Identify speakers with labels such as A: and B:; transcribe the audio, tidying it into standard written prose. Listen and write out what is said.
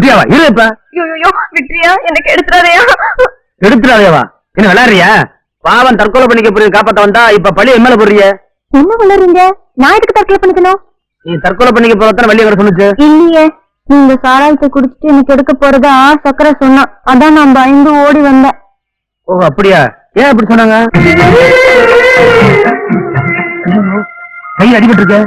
A: விட்டியாவா இரு இப்ப.
B: விட்டுறியா? எனக்கு எடுத்துறாதையா?
A: எடுத்துடாதேவா? என்ன விளையாடுறியா? பாவம் தற்கொலை பண்ணிக்க போய் காப்பாத்த வந்தா இப்ப பழி எம்மையில போடுறிய.
B: என்ன வளருங்க? நான் எதுக்கு தற்கொலை பண்ணிக்கணும்?
A: நீ தற்கொலை பண்ணிக்க போறதான வள்ளி வர சொன்னுச்சு.
B: இல்லையே, நீங்க சாராயத்தை குடிச்சிட்டு எனக்கு எடுக்க போறதா சக்கரை சொன்னா, அதான் நான் பயந்து ஓடி வந்தேன்.
A: ஓ அப்படியா? ஏன் அப்படி சொன்னாங்க? கை அடிபட்டு இருக்க.